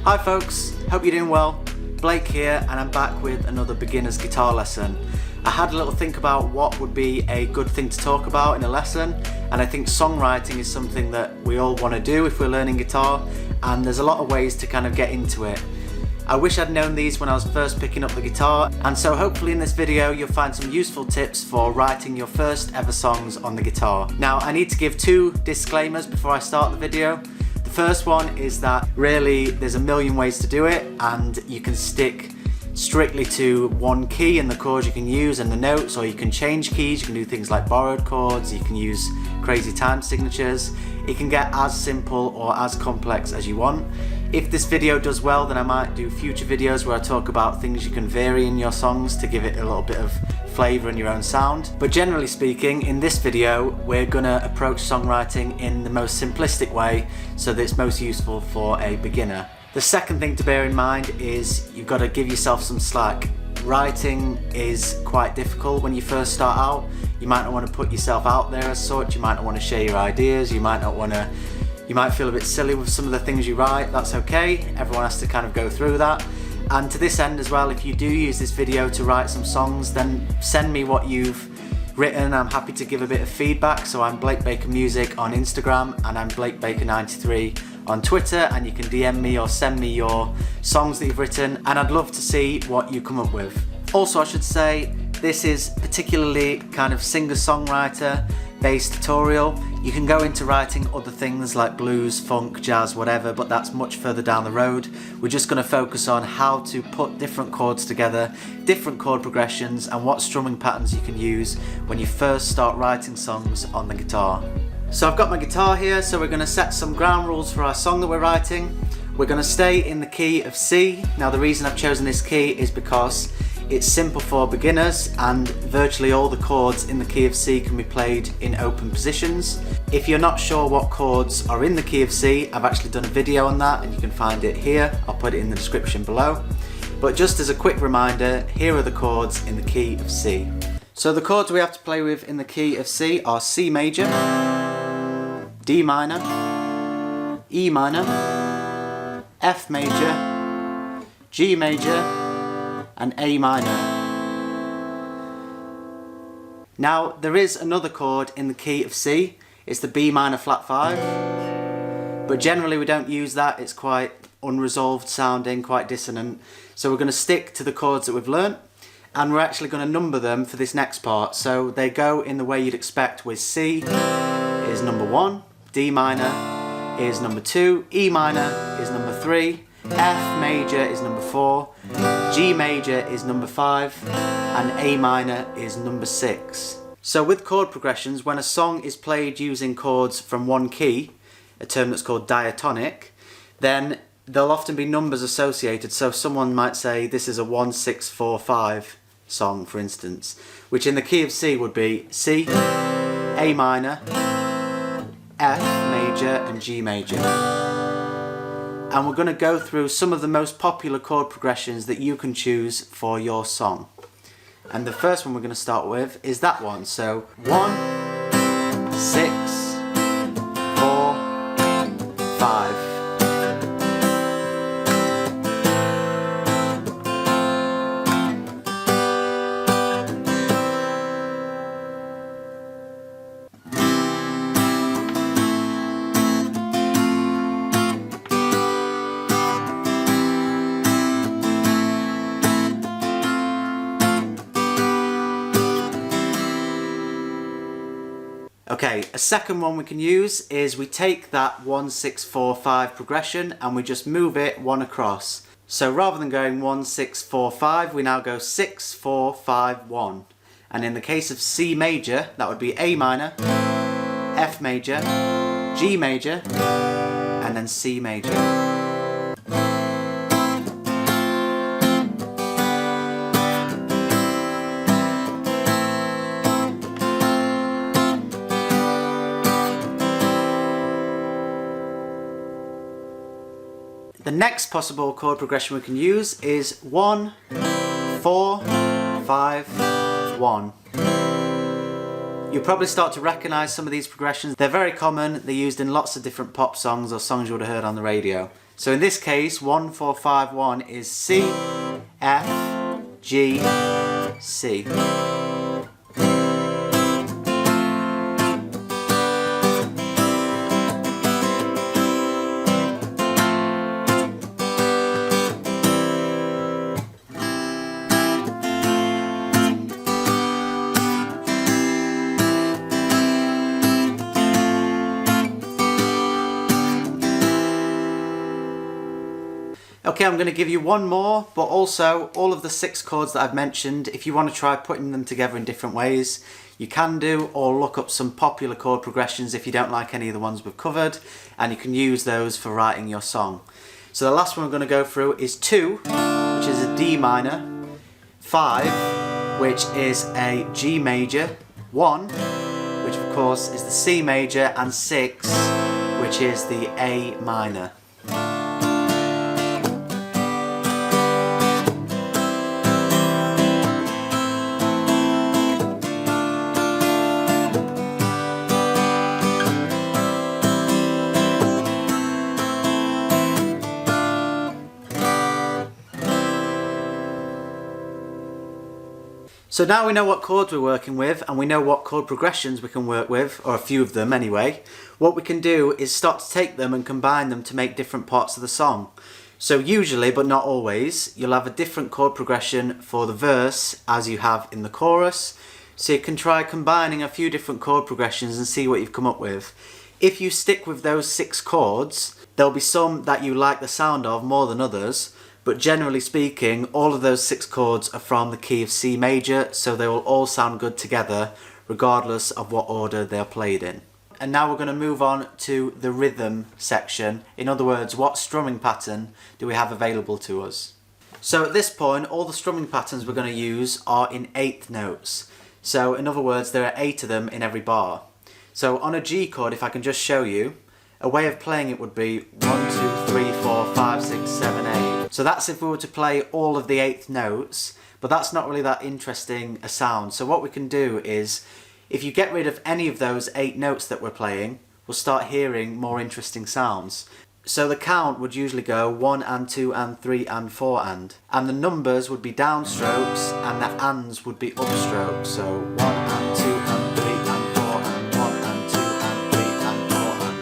Hi folks, hope you're doing well. Blake here, and I'm back with another beginner's guitar lesson. I had a little think about what would be a good thing to talk about in a lesson, and I think songwriting is something that we all want to do if we're learning guitar, and there's a lot of ways to kind of get into it. I wish I'd known these when I was first picking up the guitar, and so hopefully in this video you'll find some useful tips for writing your first ever songs on the guitar. Now I need to give two disclaimers before I start the video. The first one is that really there's a million ways to do it, and you can stick strictly to one key and the chords you can use and the notes, or you can change keys, you can do things like borrowed chords, you can use crazy time signatures. It can get as simple or as complex as you want. If this video does well, then I might do future videos where I talk about things you can vary in your songs to give it a little bit of flavour and your own sound. But generally speaking, in this video we're gonna approach songwriting in the most simplistic way so that it's most useful for a beginner. The second thing to bear in mind is you've got to give yourself some slack. Writing is quite difficult when you first start out. You might not want to put yourself out there as such, you might not want to share your ideas, you might feel a bit silly with some of the things you write. That's okay, everyone has to kind of go through that. And to this end as well, if you do use this video to write some songs, then send me what you've written. I'm happy to give a bit of feedback. So I'm Blake Baker Music on Instagram, and I'm Blake Baker 93 on Twitter, and you can DM me or send me your songs that you've written, and I'd love to see what you come up with. Also, I should say, this is particularly kind of singer-songwriter based tutorial. You can go into writing other things like blues, funk, jazz, whatever, but that's much further down the road. We're just going to focus on how to put different chords together, different chord progressions, and what strumming patterns you can use when you first start writing songs on the guitar. So I've got my guitar here, so we're going to set some ground rules for our song that we're writing. We're going to stay in the key of C. Now the reason I've chosen this key is because it's simple for beginners, and virtually all the chords in the key of C can be played in open positions. If you're not sure what chords are in the key of C, I've actually done a video on that and you can find it here. I'll put it in the description below. But just as a quick reminder, here are the chords in the key of C. So the chords we have to play with in the key of C are C major, D minor, E minor, F major, G major, and A minor. Now there is another chord in the key of C, it's the B minor flat 5, but generally we don't use that, it's quite unresolved sounding, quite dissonant. So we're going to stick to the chords that we've learnt, and we're actually going to number them for this next part. So they go in the way you'd expect, with C is number 1, D minor is number 2, E minor is number 3, F major is number 4, G major is number 5, and A minor is number 6. So with chord progressions, when a song is played using chords from one key, a term that's called diatonic, then there'll often be numbers associated. So someone might say this is a 1-6-4-5 song, for instance, which in the key of C would be C, A minor, F major, and G major. And we're going to go through some of the most popular chord progressions that you can choose for your song. And the first one we're going to start with is that one. So 1, 6, 4, 5. Okay, a second one we can use is we take that 1-6-4-5 progression and we just move it one across. So rather than going 1-6-4-5, we now go 6-4-5-1. And in the case of C major, that would be A minor, F major, G major, and then C major. The next possible chord progression we can use is 1, 4, 5, 1. You'll probably start to recognise some of these progressions. They're very common, they're used in lots of different pop songs or songs you would have heard on the radio. So in this case, 1, 4, 5, 1 is C, F, G, C. Okay, I'm going to give you one more, but also all of the 6 chords that I've mentioned, if you want to try putting them together in different ways, you can do, or look up some popular chord progressions if you don't like any of the ones we've covered, and you can use those for writing your song. So the last one I'm going to go through is 2, which is a D minor, 5, which is a G major, 1, which of course is the C major, and 6, which is the A minor. So now we know what chords we're working with, and we know what chord progressions we can work with, or a few of them anyway. What we can do is start to take them and combine them to make different parts of the song. So usually, but not always, you'll have a different chord progression for the verse as you have in the chorus. So you can try combining a few different chord progressions and see what you've come up with. If you stick with those 6 chords, there'll be some that you like the sound of more than others. But generally speaking, all of those 6 chords are from the key of C major, so they will all sound good together, regardless of what order they are played in. And now we're going to move on to the rhythm section. In other words, what strumming pattern do we have available to us? So at this point, all the strumming patterns we're going to use are in 8th notes. So in other words, there are 8 of them in every bar. So on a G chord, if I can just show you, a way of playing it would be 1, 2, 3, 4, 5, 6, 7, 8. So that's if we were to play all of the 8th notes, but that's not really that interesting a sound. So what we can do is, if you get rid of any of those 8 notes that we're playing, we'll start hearing more interesting sounds. So the count would usually go 1 and 2 and 3 and 4 and the numbers would be downstrokes and the ands would be upstrokes. So 1 and 2 and 3 and 4 and 1 and 2 and 3 and 4 and.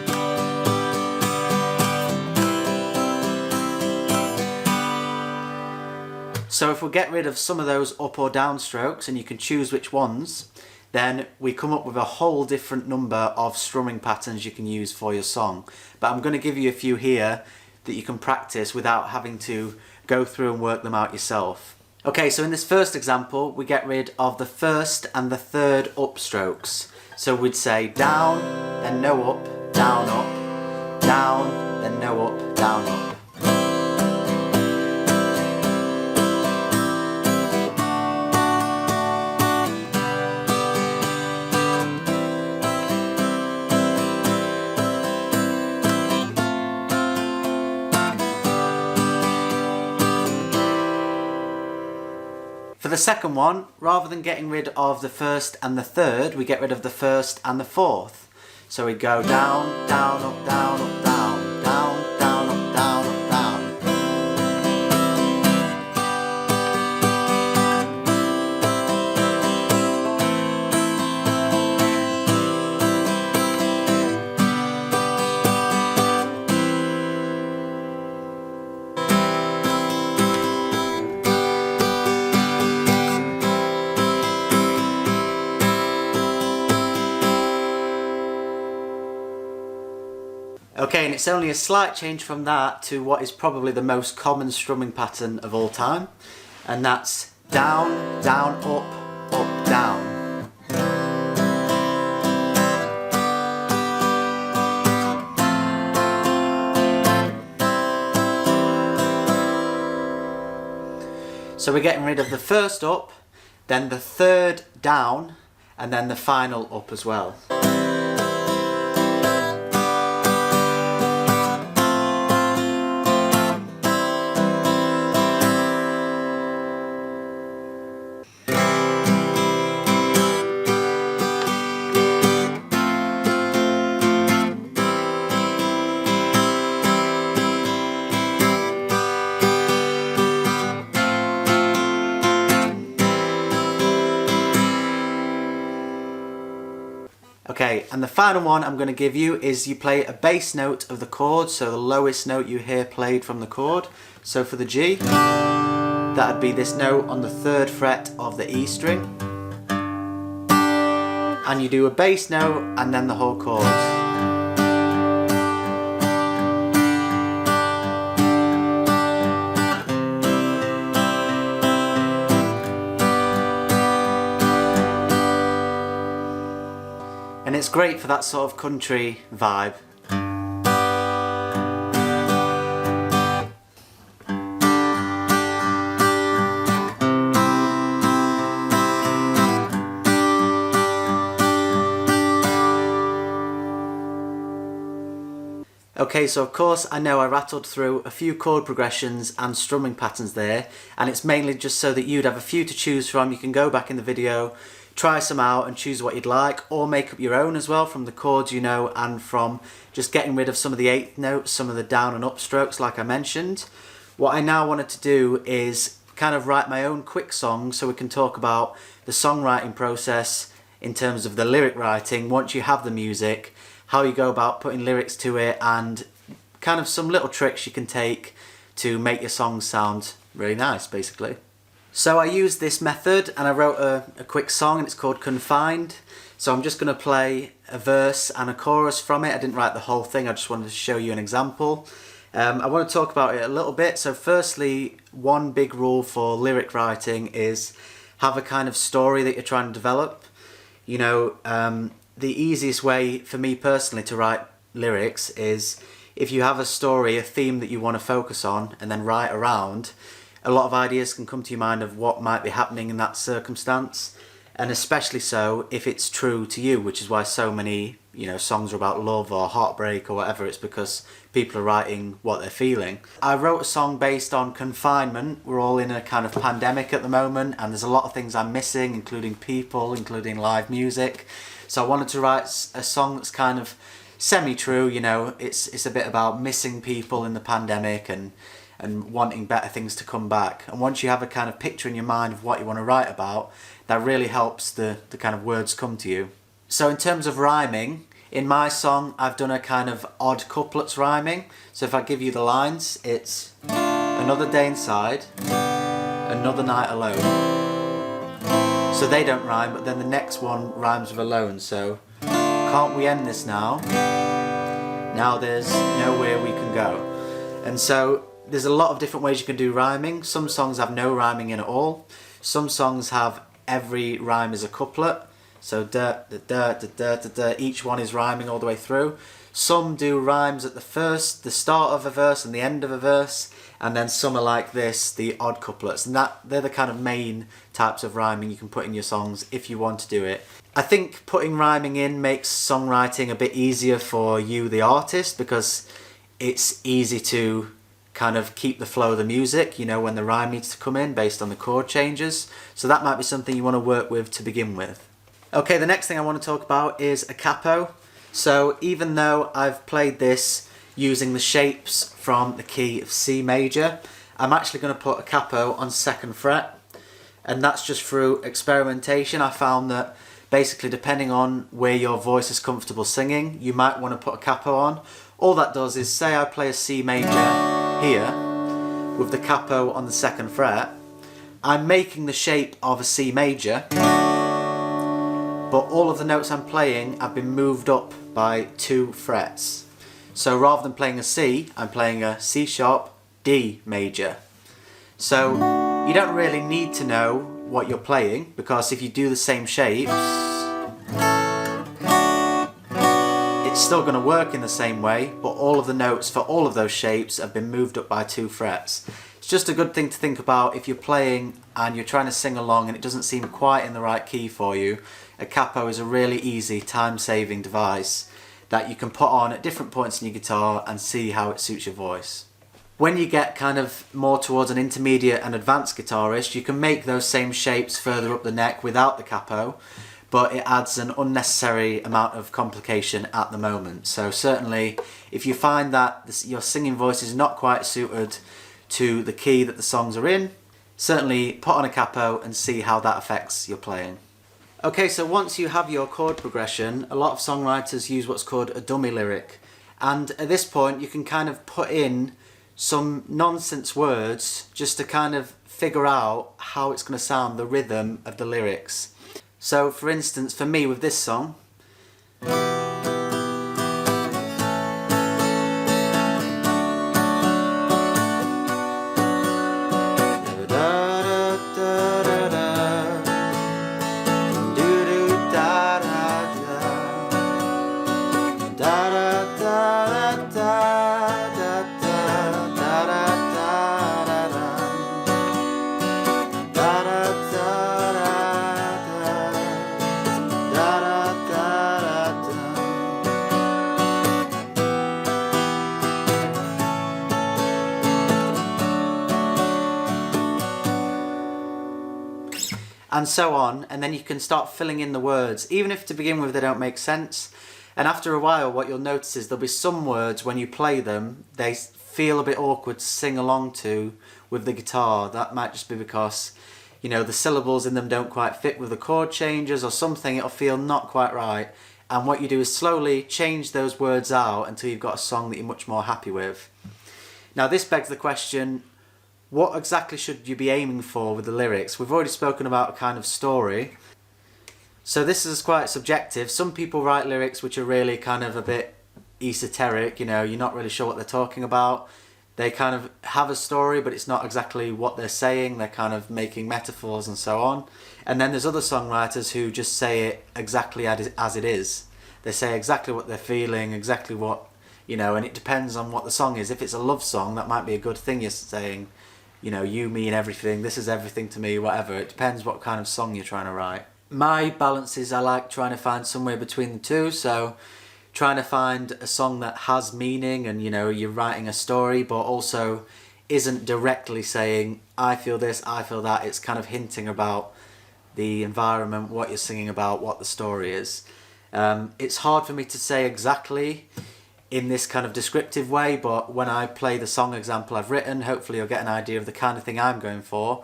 So if we get rid of some of those up or down strokes, and you can choose which ones, then we come up with a whole different number of strumming patterns you can use for your song. But I'm going to give you a few here that you can practice without having to go through and work them out yourself. Okay, so in this first example, we get rid of the 1st and the 3rd up strokes. So we'd say down, then no up, down, then no up, down, up. For the second one, rather than getting rid of the 1st and the 3rd, we get rid of the 1st and the 4th. So we go down, down, up, down, up, down, down, down, up, down, up, down. Okay, and it's only a slight change from that to what is probably the most common strumming pattern of all time, and that's down, down, up, down. So we're getting rid of the 1st up, then the 3rd down, and then the final up as well. Okay, and the final one I'm going to give you is you play a bass note of the chord, so the lowest note you hear played from the chord. So for the G, that'd be this note on the 3rd fret of the E string. And you do a bass note and then the whole chorus. And it's great for that sort of country vibe. Okay, so of course I know I rattled through a few chord progressions and strumming patterns there, and it's mainly just so that you'd have a few to choose from. You can go back in the video, try some out and choose what you'd like, or make up your own as well from the chords you know and from just getting rid of some of the 8th notes, some of the down and up strokes like I mentioned. What I now wanted to do is kind of write my own quick song so we can talk about the songwriting process in terms of the lyric writing once you have the music, how you go about putting lyrics to it, and kind of some little tricks you can take to make your songs sound really nice, basically. So I used this method and I wrote a quick song, and it's called Confined. So I'm just going to play a verse and a chorus from it. I didn't write the whole thing, I just wanted to show you an example. I want to talk about it a little bit. So firstly, one big rule for lyric writing is have a kind of story that you're trying to develop. You know, the easiest way for me personally to write lyrics is if you have a story, a theme that you want to focus on and then write around, a lot of ideas can come to your mind of what might be happening in that circumstance, and especially so if it's true to you, which is why so many, you know, songs are about love or heartbreak or whatever. It's because people are writing what they're feeling. I wrote a song based on confinement. We're all in a kind of pandemic at the moment, and there's a lot of things I'm missing, including people, including live music. So I wanted to write a song that's kind of semi-true, you know, it's a bit about missing people in the pandemic and wanting better things to come back. And once you have a kind of picture in your mind of what you want to write about, that really helps the kind of words come to you. So in terms of rhyming, in my song I've done a kind of odd couplets rhyming. So if I give you the lines, it's another day inside, another night alone. So they don't rhyme, but then the next one rhymes with alone. So, can't we end this now? Now there's nowhere we can go. And so there's a lot of different ways you can do rhyming. Some songs have no rhyming in at all. Some songs have every rhyme is a couplet. So da da da da da da da. Each one is rhyming all the way through. Some do rhymes at the start of a verse and the end of a verse, and then some are like this, the odd couplets, and they're the kind of main types of rhyming you can put in your songs if you want to do it. I think putting rhyming in makes songwriting a bit easier for you, the artist, because it's easy to kind of keep the flow of the music, you know, when the rhyme needs to come in based on the chord changes. So that might be something you want to work with to begin with. Okay, the next thing I want to talk about is a capo. So even though I've played this using the shapes from the key of C major, I'm actually going to put a capo on 2nd fret, and that's just through experimentation. I found that basically depending on where your voice is comfortable singing, you might want to put a capo on. All that does is, say I play a C major here with the capo on the 2nd fret, I'm making the shape of a C major, but all of the notes I'm playing have been moved up by 2 frets. So rather than playing a C, I'm playing a C sharp, D major. So you don't really need to know what you're playing, because if you do the same shapes, it's still going to work in the same way, but all of the notes for all of those shapes have been moved up by 2 frets. It's just a good thing to think about if you're playing and you're trying to sing along and it doesn't seem quite in the right key for you. A capo is a really easy time-saving device that you can put on at different points in your guitar and see how it suits your voice. When you get kind of more towards an intermediate and advanced guitarist, you can make those same shapes further up the neck without the capo, but it adds an unnecessary amount of complication at the moment. So certainly if you find that your singing voice is not quite suited to the key that the songs are in, certainly put on a capo and see how that affects your playing. Okay, so once you have your chord progression, a lot of songwriters use what's called a dummy lyric. And at this point, you can kind of put in some nonsense words just to kind of figure out how it's going to sound, the rhythm of the lyrics. So for instance, for me with this song, and so on, and then you can start filling in the words, even if to begin with they don't make sense. And after a while, what you'll notice is there'll be some words, when you play them, they feel a bit awkward to sing along to with the guitar. That might just be because, you know, the syllables in them don't quite fit with the chord changes or something. It'll feel not quite right. And what you do is slowly change those words out until you've got a song that you're much more happy with. Now this begs the question, what exactly should you be aiming for with the lyrics? We've already spoken about a kind of story. So this is quite subjective. Some people write lyrics which are really kind of a bit esoteric, you know, you're not really sure what they're talking about. They kind of have a story, but it's not exactly what they're saying. They're kind of making metaphors and so on. And then there's other songwriters who just say it exactly as it is. They say exactly what they're feeling, exactly what, you know, and it depends on what the song is. If it's a love song, that might be a good thing you're saying. You know, you mean everything, this is everything to me, whatever. It depends what kind of song you're trying to write. My balance is I like trying to find somewhere between the two, so trying to find a song that has meaning and, you know, you're writing a story, but also isn't directly saying, I feel this, I feel that. It's kind of hinting about the environment, what you're singing about, what the story is. It's hard for me to say exactly in this kind of descriptive way, but when I play the song example I've written, hopefully you'll get an idea of the kind of thing I'm going for.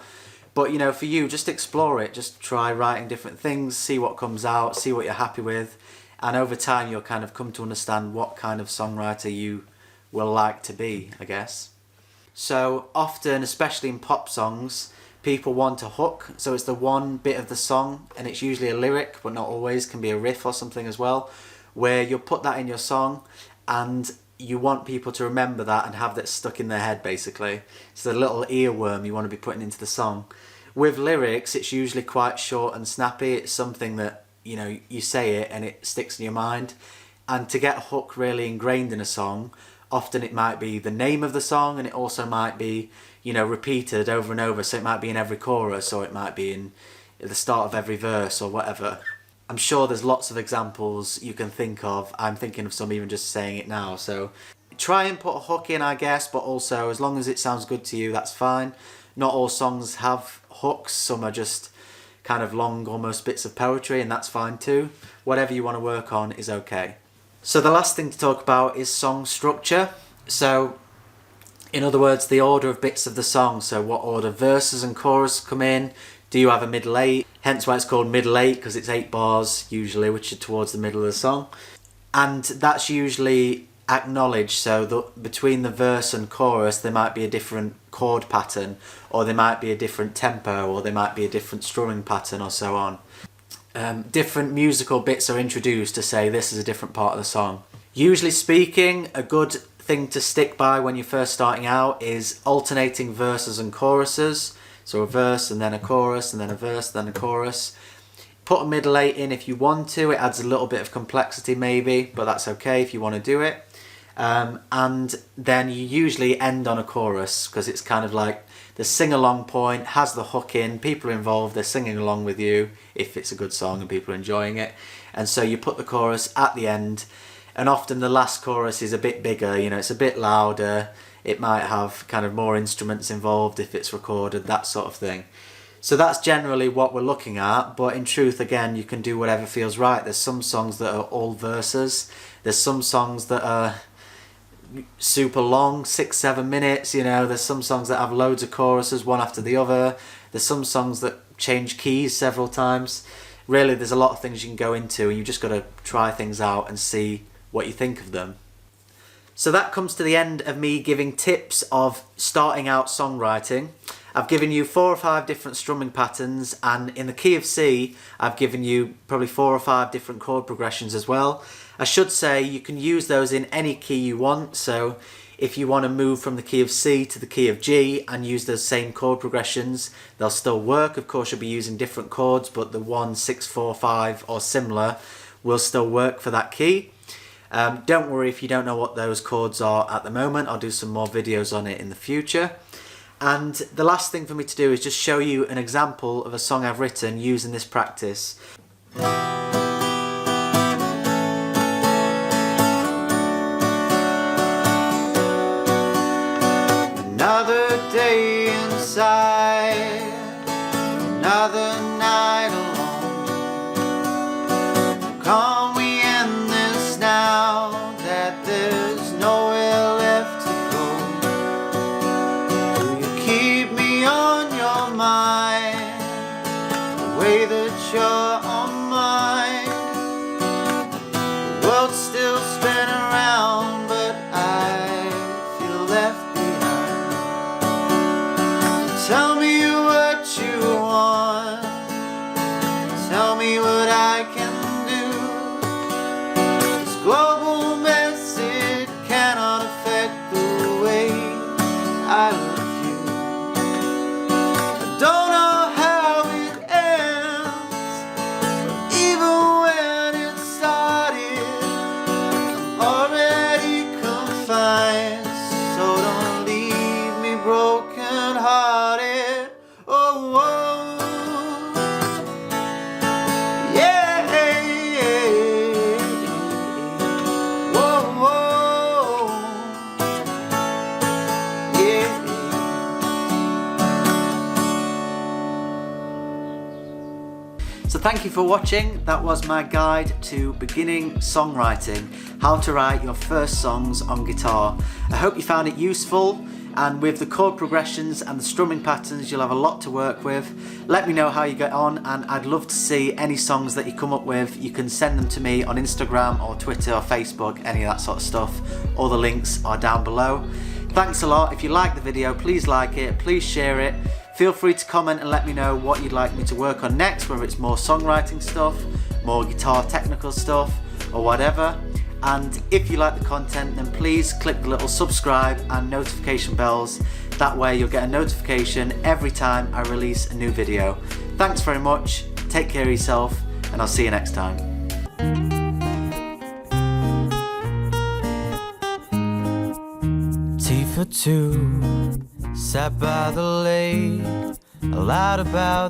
But, you know, for you, just explore it, just try writing different things, see what comes out, see what you're happy with, and over time you'll kind of come to understand what kind of songwriter you will like to be, I guess. So often, especially in pop songs, people want a hook, so it's the one bit of the song, and it's usually a lyric, but not always, can be a riff or something as well, where you'll put that in your song, and you want people to remember that and have that stuck in their head, basically. It's the little earworm you want to be putting into the song. With lyrics, it's usually quite short and snappy. It's something that, you know, you say it and it sticks in your mind. And to get a hook really ingrained in a song, often it might be the name of the song, and it also might be, you know, repeated over and over. So it might be in every chorus, or it might be in at the start of every verse or whatever. I'm sure there's lots of examples you can think of. I'm thinking of some even just saying it now. So try and put a hook in, I guess, but also as long as it sounds good to you, that's fine. Not all songs have hooks. Some are just kind of long, almost bits of poetry, and that's fine too. Whatever you want to work on is okay. So the last thing to talk about is song structure. So in other words, the order of bits of the song. So what order verses and chorus come in. Do you have a middle eight? Hence why it's called middle eight, because it's 8 bars usually, which are towards the middle of the song. And that's usually acknowledged, so between the verse and chorus there might be a different chord pattern, or there might be a different tempo, or there might be a different strumming pattern, or so on. Different musical bits are introduced to say this is a different part of the song. Usually speaking, a good thing to stick by when you're first starting out is alternating verses and choruses. So a verse and then a chorus, and then a verse, then a chorus. Put a middle eight in if you want to. It adds a little bit of complexity maybe, but that's okay if you want to do it. And then you usually end on a chorus, because it's kind of like the sing-along point, has the hook in, people are involved, they're singing along with you if it's a good song and people are enjoying it. And so you put the chorus at the end, and often the last chorus is a bit bigger, you know, it's a bit louder. It might have kind of more instruments involved if it's recorded, that sort of thing. So that's generally what we're looking at, but in truth, again, you can do whatever feels right. There's some songs that are all verses. There's some songs that are super long, 6-7 minutes, you know. There's some songs that have loads of choruses, one after the other. There's some songs that change keys several times. really there's a lot of things you can go into, and you've just got to try things out and see what you think of them. So that comes to the end of me giving tips of starting out songwriting. I've given you 4 or 5 different strumming patterns, and in the key of C, I've given you probably 4 or 5 different chord progressions as well. I should say you can use those in any key you want, so if you want to move from the key of C to the key of G and use those same chord progressions, they'll still work. Of course, you'll be using different chords, but the 1, 6, 4, 5 or similar will still work for that key. Don't worry if you don't know what those chords are at the moment. I'll do some more videos on it in the future. And the last thing for me to do is just show you an example of a song I've written using this practice. Another day inside, another night alone. Can't we end this now that there's nowhere left to go? Do you keep me on your mind the way that you're on mine? The world's still spinning around, but I feel left behind. Tell me what you want, tell me what I can do. This global mess, it cannot affect the way I love you. I don't know how it ends, but even when it started, I'm already confined. So don't leave me broken hearted. Oh, oh. Yeah. Whoa, whoa. Yeah. So thank you for watching. That was my guide to beginning songwriting, how to write your first songs on guitar. I hope you found it useful, and with the chord progressions and the strumming patterns you'll have a lot to work with. Let me know how you get on, and I'd love to see any songs that you come up with. You can send them to me on Instagram or Twitter or Facebook, any of that sort of stuff. All the links are down below. Thanks a lot. If you like the video, please like it, please share it. Feel free to comment and let me know what you'd like me to work on next, whether it's more songwriting stuff, more guitar technical stuff, or whatever. And if you like the content, then please click the little subscribe and notification bells. That way you'll get a notification every time I release a new video. Thanks very much, take care of yourself, and I'll see you next time. Tea for two, sat by the lake, a lot about